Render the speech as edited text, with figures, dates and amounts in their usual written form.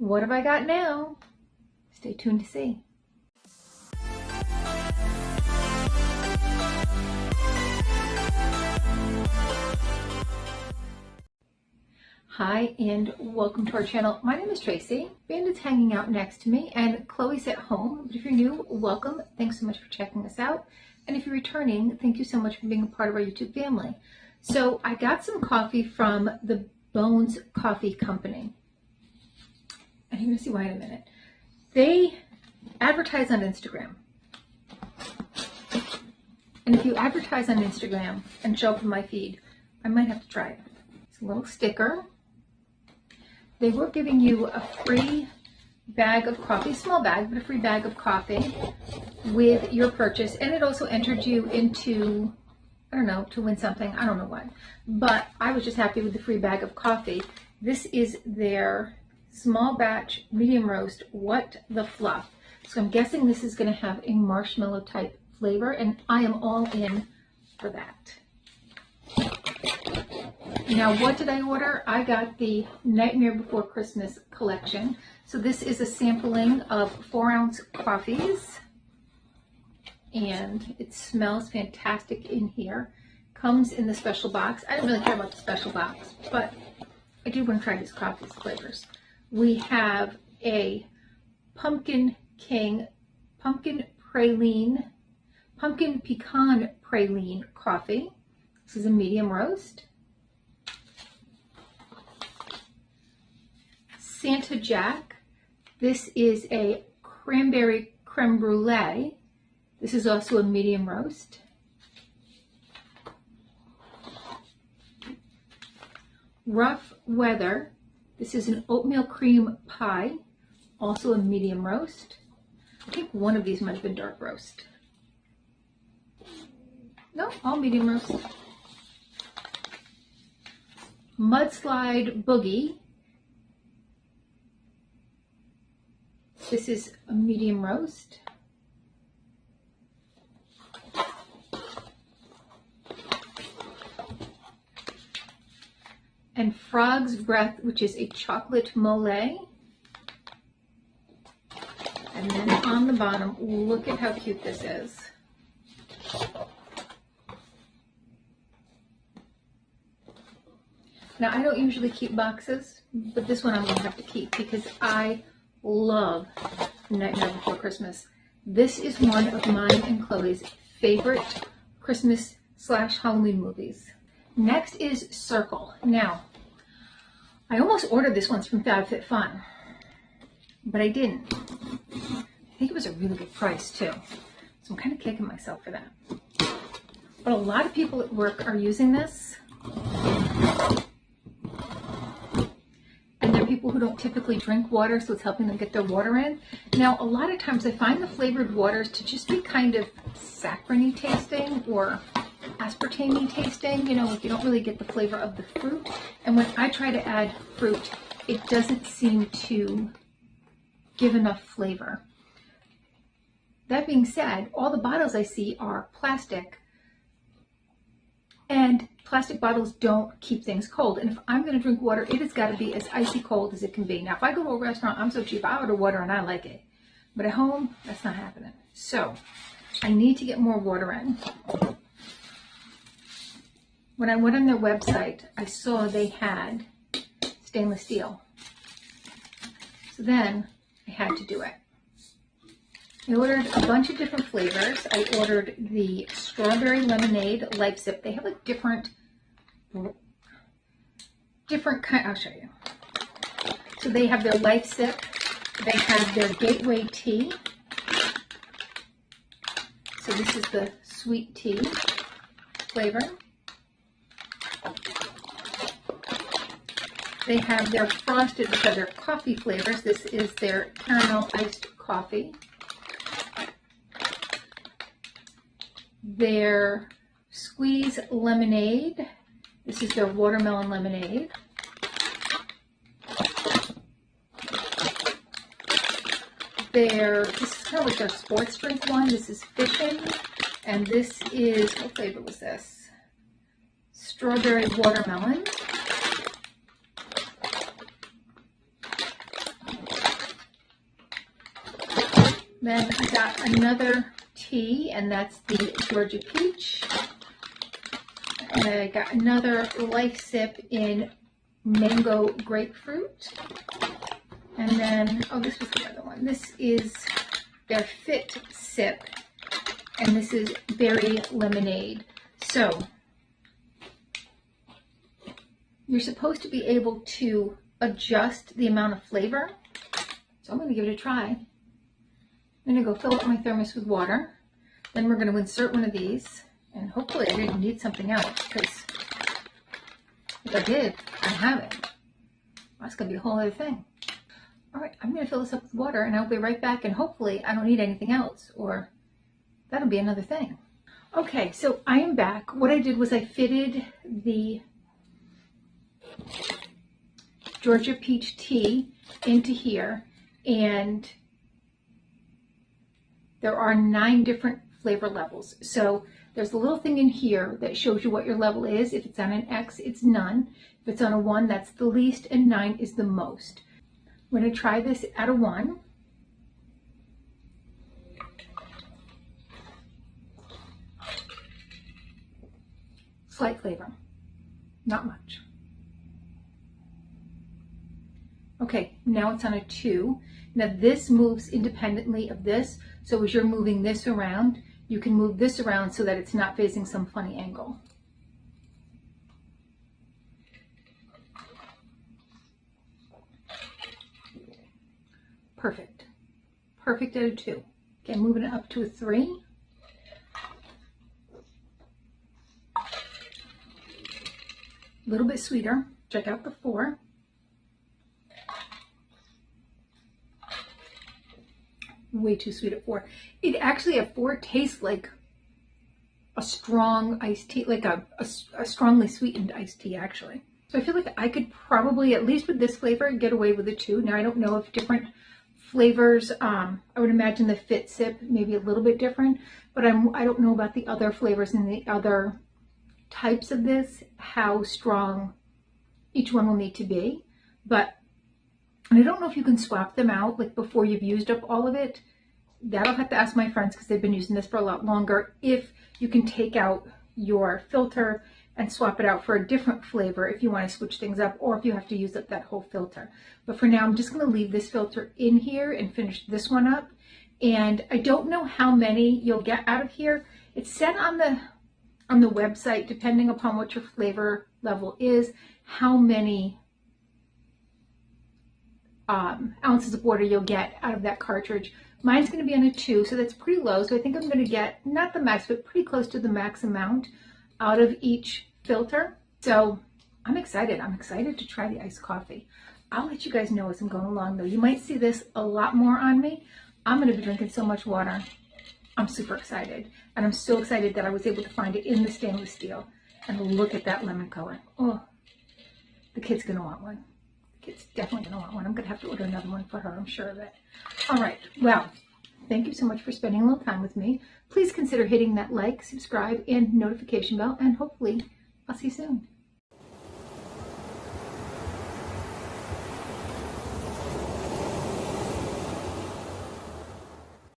What have I got now? Stay tuned to see. Hi and welcome to our channel. My name is Tracy. Bandit's hanging out next to me and Chloe's at home. But if you're new, welcome. Thanks so much for checking us out. And if you're returning, thank you so much for being a part of our YouTube family. So I got some coffee from the Bones Coffee Company. And you're going to see why in a minute. They advertise on Instagram. And if you advertise on Instagram and show up in my feed, I might have to try it. It's a little sticker. They were giving you a free bag of coffee, small bag, but a free bag of coffee with your purchase. And it also entered you into, I don't know, to win something. I don't know what. But I was just happy with the free bag of coffee. This is their small batch, medium roast, What the Fluff. So I'm guessing this is going to have a marshmallow type flavor, and I am all in for that. Now, what did I order? I got the Nightmare Before Christmas collection. So this is a sampling of 4-ounce coffees, and it smells fantastic in here. Comes in the special box. I didn't really care about the special box, but I do want to try these coffee flavors. We have a Pumpkin King, Pumpkin Praline, Pumpkin Pecan Praline coffee. This is a medium roast. Santa Jack. This is a cranberry creme brulee. This is also a medium roast. Rough Weather. This is an oatmeal cream pie, also a medium roast. I think one of these might have been dark roast. No, all medium roast. Mudslide Boogie. This is a medium roast. And Frog's Breath, which is a chocolate mole. And then on the bottom, look at how cute this is. Now, I don't usually keep boxes, but this one I'm going to have to keep because I love Nightmare Before Christmas. This is one of mine and Chloe's favorite Christmas/Halloween movies. Next is Cirkul. Now, I almost ordered this once from FabFitFun, but I didn't. I think it was a really good price too, so I'm kind of kicking myself for that. But a lot of people at work are using this, and they're people who don't typically drink water, so it's helping them get their water in. Now, a lot of times I find the flavored waters to just be kind of saccharine tasting or aspartame tasting, you know, like you don't really get the flavor of the fruit. And when I try to add fruit, it doesn't seem to give enough flavor. That being said, all the bottles I see are plastic, and plastic bottles don't keep things cold. And if I'm going to drink water, it has got to be as icy cold as it can be. Now, if I go to a restaurant, I'm so cheap, I order water and I like it. But at home, that's not happening. So I need to get more water in. When I went on their website, I saw they had stainless steel. So then I had to do it. I ordered a bunch of different flavors. I ordered the strawberry lemonade Life Sip. They have like different kind. I'll show you. So they have their Life Sip. They have their Gateway Tea. So this is the sweet tea flavor. They have their frosted, which are their coffee flavors. This is their caramel iced coffee. Their squeeze lemonade. This is their watermelon lemonade. This is kind of like their sports drink one. This is Fishing, and this is, what flavor was this? Strawberry watermelon. Then I got another tea, and that's the Georgia Peach. And I got another Life Sip in Mango Grapefruit. And then, oh, this was the other one. This is their Fit Sip, and this is Berry Lemonade. So, you're supposed to be able to adjust the amount of flavor. So I'm going to give it a try. I'm going to go fill up my thermos with water. Then we're going to insert one of these. And hopefully I didn't need something else, because if I did, I have it. That's going to be a whole other thing. All right, I'm going to fill this up with water, and I'll be right back, and hopefully I don't need anything else, or that'll be another thing. Okay, so I am back. What I did was I fitted the Georgia Peach tea into here, and there are 9 different flavor levels. So there's a little thing in here that shows you what your level is. If it's on an X, it's none. If it's on a 1, that's the least, and 9 is the most. I'm going to try this at a 1. Slight flavor, not much. Okay, now it's on a 2. Now this moves independently of this, so as you're moving this around, you can move this around so that it's not facing some funny angle. Perfect. Perfect at a 2. Okay, moving it up to a 3. A little bit sweeter. Check out the 4. Way too sweet at 4. It actually at 4 tastes like a strong iced tea, like a strongly sweetened iced tea actually. So I feel like I could probably, at least with this flavor, get away with a 2. Now I don't know if different flavors, I would imagine the Fit Sip maybe a little bit different, but I don't know about the other flavors and the other types of this, how strong each one will need to be. But and I don't know if you can swap them out like before you've used up all of it. That I'll have to ask my friends, because they've been using this for a lot longer, if you can take out your filter and swap it out for a different flavor if you want to switch things up, or if you have to use up that whole filter. But for now, I'm just going to leave this filter in here and finish this one up. And I don't know how many you'll get out of here. It's said on the website, depending upon what your flavor level is, how many ounces of water you'll get out of that cartridge. Mine's going to be on a 2, so that's pretty low. So I think I'm going to get, not the max, but pretty close to the max amount out of each filter. So I'm excited. I'm excited to try the iced coffee. I'll let you guys know as I'm going along, though. You might see this a lot more on me. I'm going to be drinking so much water. I'm super excited. And I'm so excited that I was able to find it in the stainless steel. And look at that lemon color. Oh, the kid's going to want one. It's definitely going to want one. I'm going to have to order another one for her, I'm sure of it. All right. Well, thank you so much for spending a little time with me. Please consider hitting that like, subscribe, and notification bell, and hopefully I'll see you soon.